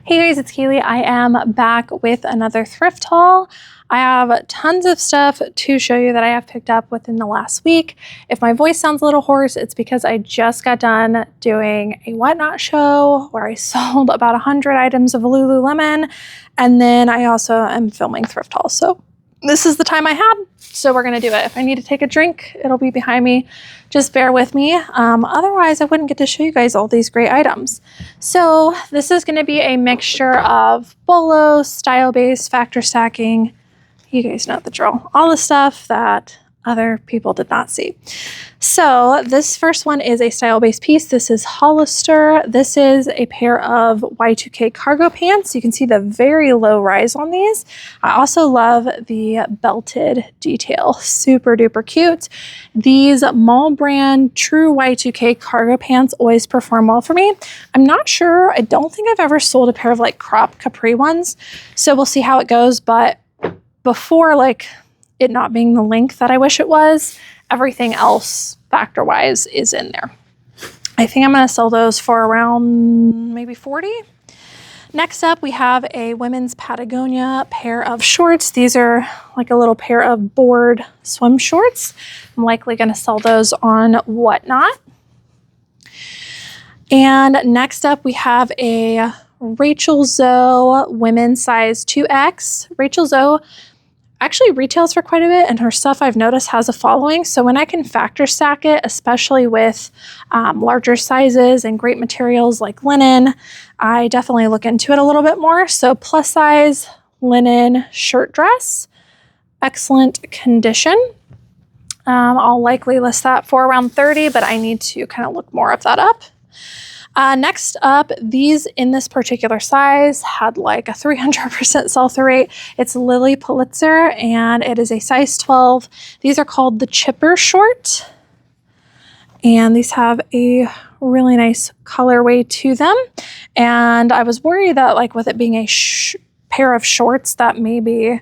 Hey guys, it's Cayley. I am back with another thrift haul. I have tons of stuff to show you that I have picked up within the last week. If my voice sounds a little hoarse, it's because I just got done doing a whatnot show where I sold about 100 items of Lululemon, and then I also am filming thrift hauls. So this is the time I had, so we're gonna do it. If I need to take a drink, it'll be behind me. Just bear with me. Otherwise, I wouldn't get to show you guys all these great items. So this is gonna be a mixture of bolo, style-based, factor stacking. You guys know the drill. All the stuff that other people did not see. So this first one is a style-based piece. This is Hollister. This is a pair of Y2K cargo pants. You can see the very low rise on these. I also love the belted detail. Super duper cute. These mall brand true Y2K cargo pants always perform well for me. I'm not sure. I don't think I've ever sold a pair of like crop capri ones. So we'll see how it goes. But before like it not being the length that I wish it was, everything else factor-wise is in there. I think I'm gonna sell those for around maybe 40. Next up, we have a women's Patagonia pair of shorts. These are like a little pair of board swim shorts. I'm likely gonna sell those on Whatnot. And next up, we have a Rachel Zoe women's size 2X. Rachel Zoe actually retails for quite a bit, and her stuff I've noticed has a following. So when I can factor stack it, especially with larger sizes and great materials like linen, I definitely look into it a little bit more. So plus size linen shirt dress, excellent condition. I'll likely list that for around 30, but I need to kind of look more of that up. Next up, these in this particular size had like a 300% sell-through rate. It's Lily Pulitzer, and it is a size 12. These are called the Chipper Short, and these have a really nice colorway to them. And I was worried that like with it being a pair of shorts that maybe,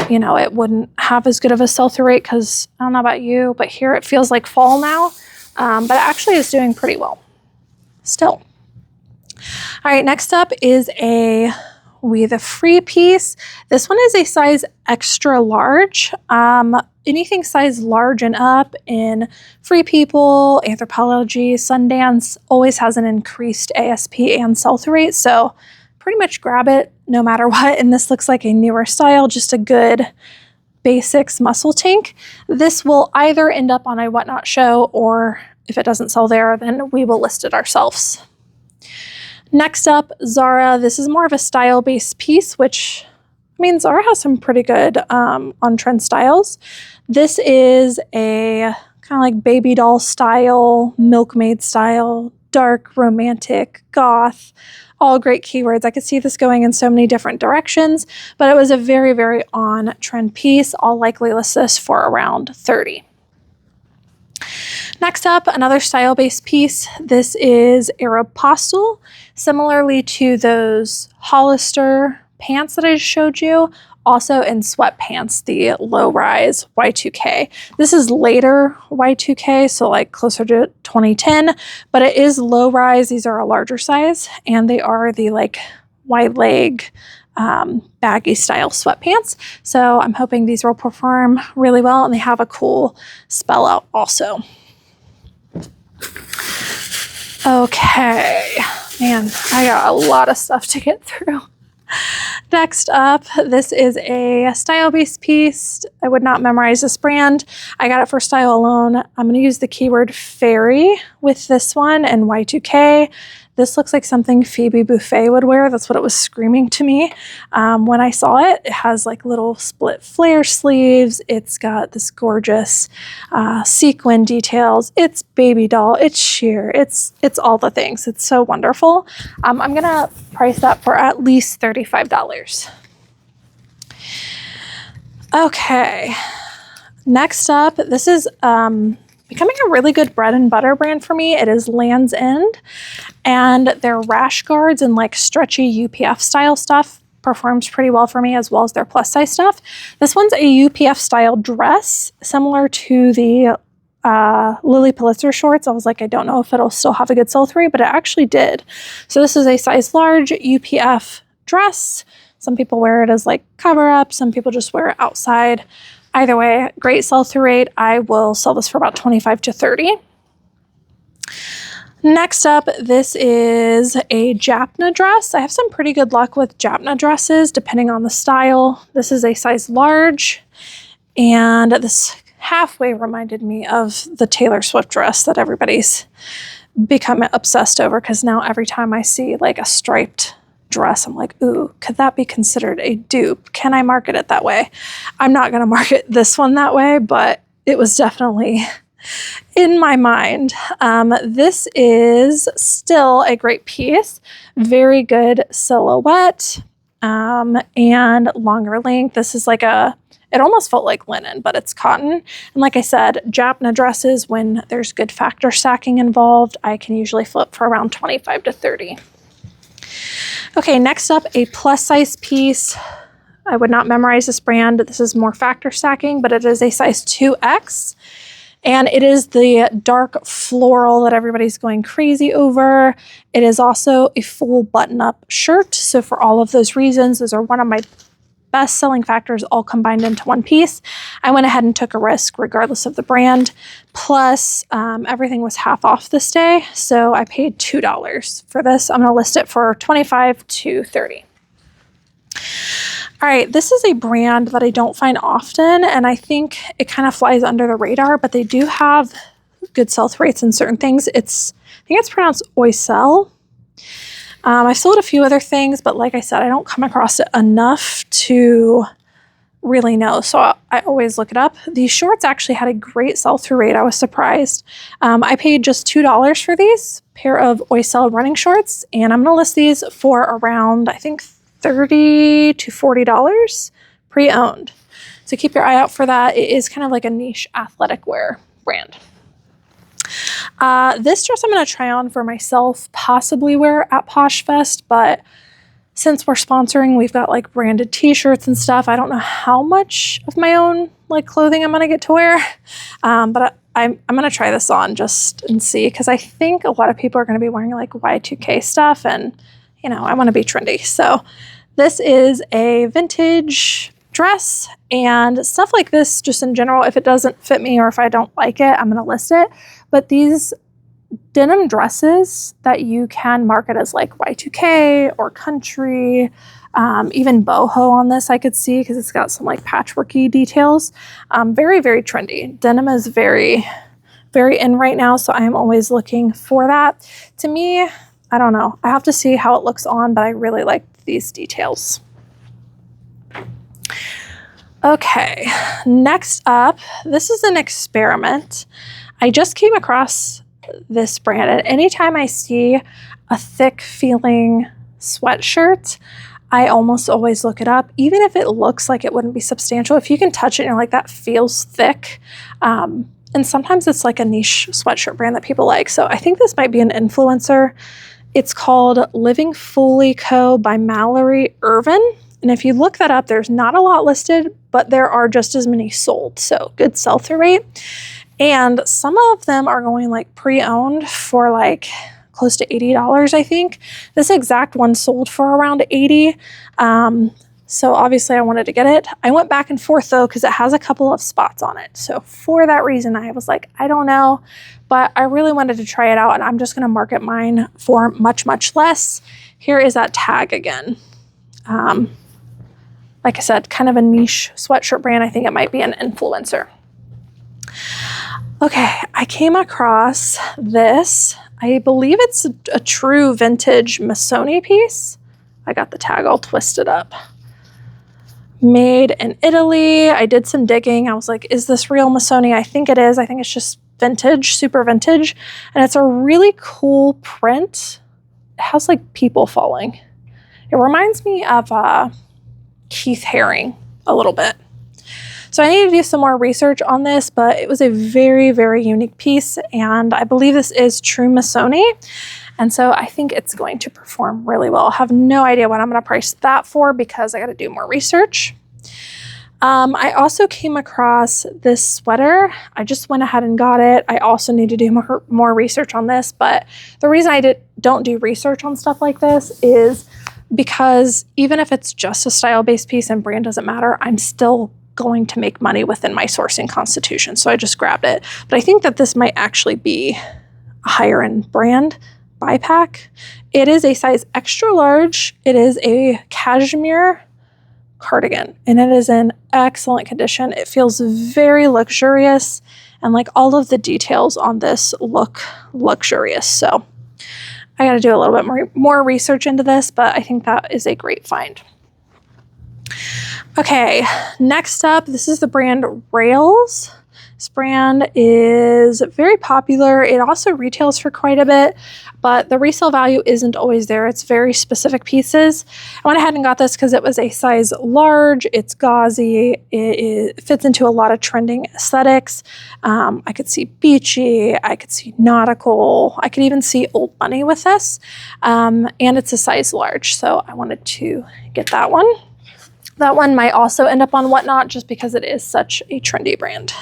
you know, it wouldn't have as good of a sell-through rate because I don't know about you, but here it feels like fall now, but it actually is doing pretty well still. All right, next up is a We the Free piece. This one is a size extra large. Anything size large and up in Free People, Anthropologie, Sundance always has an increased ASP and sell-through rate, so pretty much grab it no matter what. And this looks like a newer style, just a good basics muscle tank. This will either end up on a Whatnot show, or if it doesn't sell there, then we will list it ourselves. Next up, Zara. This is more of a style-based piece, which, I mean, Zara has some pretty good on-trend styles. This is a kind of like baby doll style, milkmaid style, dark, romantic, goth, all great keywords. I could see this going in so many different directions, but it was a very, very on-trend piece. I'll likely list this for around 30. Next up, another style-based piece. This is Aeropostale. Similarly to those Hollister pants that I just showed you, also in sweatpants, the low-rise Y2K. This is later Y2K, so like closer to 2010, but it is low-rise. These are a larger size, and they are the like wide leg, baggy style sweatpants. So I'm hoping these will perform really well, and they have a cool spell out also. Okay, man, I got a lot of stuff to get through. Next up, this is a style-based piece. I would not memorize this brand. I got it for style alone. I'm going to use the keyword fairy with this one and Y2K. This looks like something Phoebe Buffay would wear. That's what it was screaming to me when I saw it. It has like little split flare sleeves. It's got this gorgeous sequin details. It's baby doll. It's sheer. It's all the things. It's so wonderful. I'm gonna price that for at least $35. Okay. Next up, this is becoming a really good bread and butter brand for me. It is Land's End, and their rash guards and like stretchy UPF style stuff performs pretty well for me, as well as their plus size stuff. This one's a UPF style dress, similar to the Lily Pulitzer shorts. I was like, I don't know if it'll still have a good sell-through rate, but it actually did. So this is a size large UPF dress. Some people wear it as like cover up. Some people just wear it outside. Either way, great sell-through rate. I will sell this for about 25 to 30. Next up, this is a Japna dress. I have some pretty good luck with Japna dresses, depending on the style. This is a size large, and this halfway reminded me of the Taylor Swift dress that everybody's become obsessed over, because now every time I see like a striped dress, I'm like, ooh, could that be considered a dupe? Can I market it that way? I'm not going to market this one that way, but it was definitely in my mind. This is still a great piece, very good silhouette, and longer length. This is like it almost felt like linen, but it's cotton. And like I said, Japna dresses, when there's good factor stacking involved, I can usually flip for around 25 to 30. Okay, next up, a plus size piece. I would not memorize this brand. This is more factor stacking, but it is a size 2X. And it is the dark floral that everybody's going crazy over. It is also a full button-up shirt. So for all of those reasons, those are one of my best selling factors all combined into one piece. I went ahead and took a risk regardless of the brand. Plus, everything was half off this day. So I paid $2 for this. I'm gonna list it for 25 to 30. All right, this is a brand that I don't find often, and I think it kind of flies under the radar, but they do have good sell-through rates in certain things. I think it's pronounced Resale. I've sold a few other things, but like I said, I don't come across it enough to really know, so I always look it up. These shorts actually had a great sell-through rate. I was surprised. I paid just $2 for these pair of Resale running shorts, and I'm going to list these for around, I think, $30 to $40 pre-owned. So keep your eye out for that. It is kind of like a niche athletic wear brand. This dress I'm going to try on for myself, possibly wear at Posh Fest, but since we're sponsoring, we've got like branded t-shirts and stuff. I don't know how much of my own like clothing I'm going to get to wear, but I'm going to try this on just and see, because I think a lot of people are going to be wearing like Y2K stuff, and you know, I want to be trendy. So this is a vintage dress, and stuff like this, just in general, if it doesn't fit me or if I don't like it, I'm going to list it. But these denim dresses that you can market as like Y2K or country, even boho on this I could see, because it's got some like patchworky details. Very, very trendy. Denim is very, very in right now, so I am always looking for that. To me, I don't know. I have to see how it looks on, but I really like these details. Okay, next up, this is an experiment. I just came across this brand, and anytime I see a thick feeling sweatshirt, I almost always look it up, even if it looks like it wouldn't be substantial. If you can touch it and you're like, that feels thick. And sometimes it's like a niche sweatshirt brand that people like. So I think this might be an influencer. It's called Living Fully Co. by Mallory Irvin. And if you look that up, there's not a lot listed, but there are just as many sold. So good sell-through rate. And some of them are going like pre-owned for like close to $80, I think. This exact one sold for around $80. So obviously I wanted to get it. I went back and forth though, because it has a couple of spots on it. So for that reason, I was like, I don't know, but I really wanted to try it out, and I'm just going to market mine for much, much less. Here is that tag again. Like I said, kind of a niche sweatshirt brand. I think it might be an influencer. Okay, I came across this. I believe it's a true vintage Missoni piece. I got the tag all twisted up. Made in Italy. I did some digging. I was like, is this real Missoni? I think it is. I think it's just vintage, super vintage. And it's a really cool print. It has like people falling. It reminds me of Keith Haring a little bit. So I need to do some more research on this, but it was a very, very unique piece, and I believe this is true Missoni, and so I think it's going to perform really well. I have no idea what I'm going to price that for because I got to do more research. I also came across this sweater. I just went ahead and got it. I also need to do more research on this, but the reason I don't do research on stuff like this is because even if it's just a style-based piece and brand doesn't matter, I'm still going to make money within my sourcing constitution. So I just grabbed it. But I think that this might actually be a higher end brand buy pack. It is a size extra large. It is a cashmere cardigan and it is in excellent condition. It feels very luxurious and like all of the details on this look luxurious. So I got to do a little bit more research into this, but I think that is a great find. Okay, next up, this is the brand Rails. This brand is very popular. It also retails for quite a bit, but the resale value isn't always there. It's very specific pieces. I went ahead and got this because it was a size large. It's gauzy. It fits into a lot of trending aesthetics. I could see beachy. I could see nautical. I could even see old money with this. And it's a size large, so I wanted to get that one. That one might also end up on Whatnot just because it is such a trendy brand.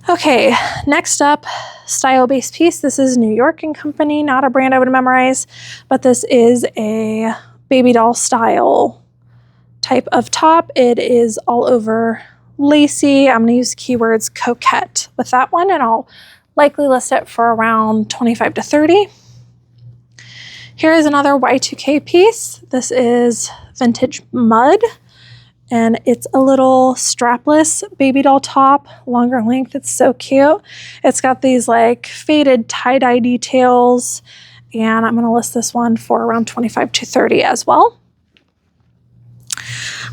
Okay, next up, style-based piece. This is New York & Company, not a brand I would memorize, but this is a baby doll style type of top. It is all over lacy. I'm gonna use keywords coquette with that one, and I'll likely list it for around 25 to 30. Here is another Y2K piece. This is vintage mud. And it's a little strapless baby doll top, longer length. It's so cute. It's got these like faded tie-dye details. And I'm going to list this one for around 25 to 30 as well.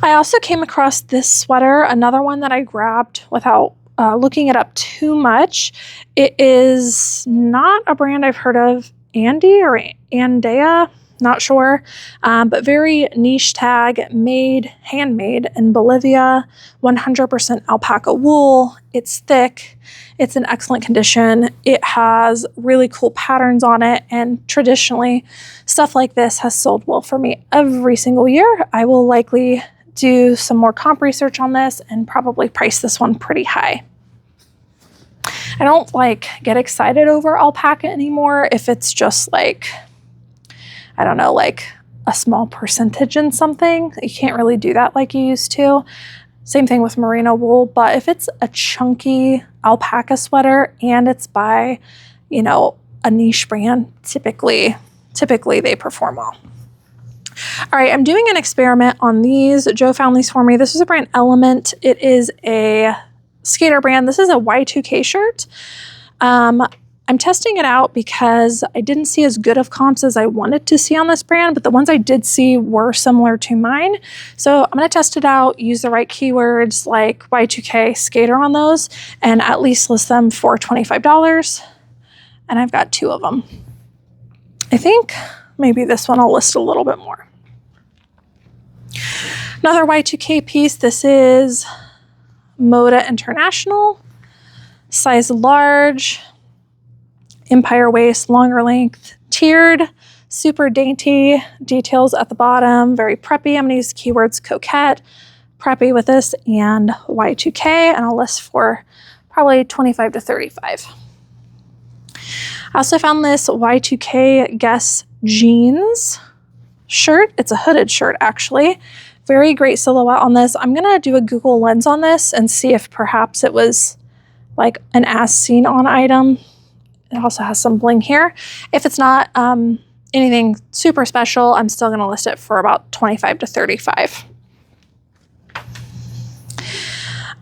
I also came across this sweater, another one that I grabbed without looking it up too much. It is not a brand I've heard of, Andy or Andea. Not sure, but very niche tag, handmade in Bolivia, 100% alpaca wool. It's thick. It's in excellent condition. It has really cool patterns on it, and traditionally, stuff like this has sold well for me every single year. I will likely do some more comp research on this and probably price this one pretty high. I don't get excited over alpaca anymore if it's just I don't know, a small percentage in something. You can't really do that like you used to. Same thing with merino wool, but if it's a chunky alpaca sweater and it's by, a niche brand, typically they perform well. All right, I'm doing an experiment on these. Joe found these for me. This is a brand Element. It is a skater brand. This is a Y2K shirt. I'm testing it out because I didn't see as good of comps as I wanted to see on this brand, but the ones I did see were similar to mine. So I'm going to test it out, use the right keywords like Y2K skater on those, and at least list them for $25. And I've got 2 of them. I think maybe this one I'll list a little bit more. Another Y2K piece. This is Moda International, size large. Empire waist, longer length, tiered, super dainty, details at the bottom, very preppy. I'm going to use keywords coquette, preppy with this, and Y2K, and I'll list for probably 25 to 35. I also found this Y2K Guess jeans shirt. It's a hooded shirt, actually. Very great silhouette on this. I'm going to do a Google Lens on this and see if perhaps it was an as seen on item. It also has some bling here. If it's not anything super special, I'm still going to list it for about 25 to 35.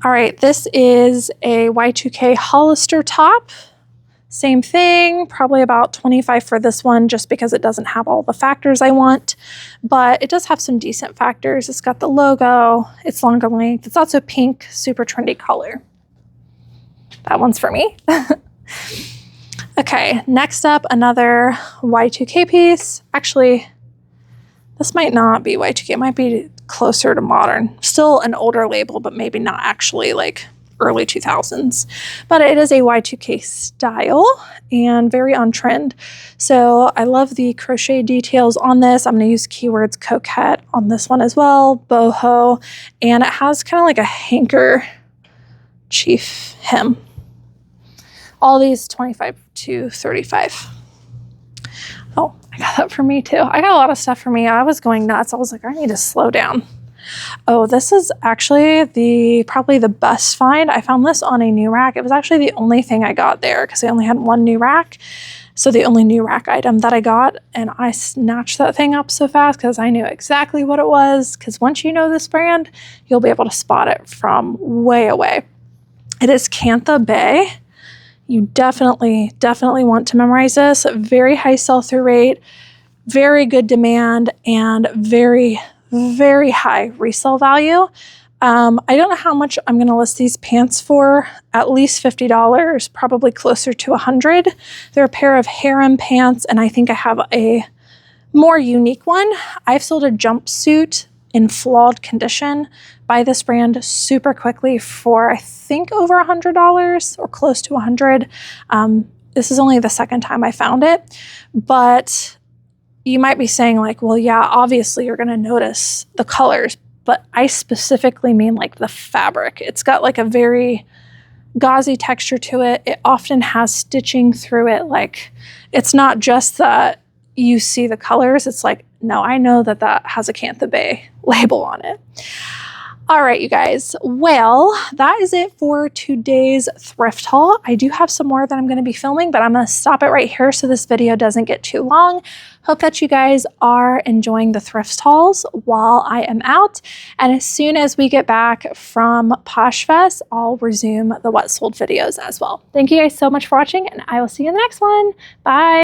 All right, this is a Y2K Hollister top. Same thing, probably about 25 for this one just because it doesn't have all the factors I want, but it does have some decent factors. It's got the logo, it's longer length. It's also pink, super trendy color. That one's for me. Okay, next up, another Y2K piece. Actually, this might not be Y2K. It might be closer to modern. Still an older label, but maybe not actually early 2000s, but it is a Y2K style and very on trend. So I love the crochet details on this. I'm going to use keywords coquette on this one as well, boho, and it has kind of like a hanker chief hem. All these 25 to 35. Oh, I got that for me too. I got a lot of stuff for me. I was going nuts. I was like, I need to slow down. Oh, this is actually probably the best find. I found this on a new rack. It was actually the only thing I got there because I only had one new rack. So the only new rack item that I got, and I snatched that thing up so fast because I knew exactly what it was. Because once you know this brand, you'll be able to spot it from way away. It is Cantha Bay. You definitely want to memorize this. Very high sell-through rate, very good demand, and very high resale value. I don't know how much I'm going to list these pants for. At least $50, probably closer to $100. They're a pair of harem pants, and I think I have a more unique one. I've sold a jumpsuit in flawed condition by this brand super quickly for I think over $100 or close to $100. This is only the second time I found it, but you might be saying like, well, yeah, obviously you're going to notice the colors, but I specifically mean like the fabric. It's got like a very gauzy texture to it. It often has stitching through it. Like it's not just that you see the colors. It's like, no, I know that that has a Cantha Bay label on it. All right, you guys. Well, that is it for today's thrift haul. I do have some more that I'm going to be filming, but I'm going to stop it right here so this video doesn't get too long. Hope that you guys are enjoying the thrift hauls while I am out. And as soon as we get back from Posh Fest, I'll resume the what sold videos as well. Thank you guys so much for watching, and I will see you in the next one. Bye.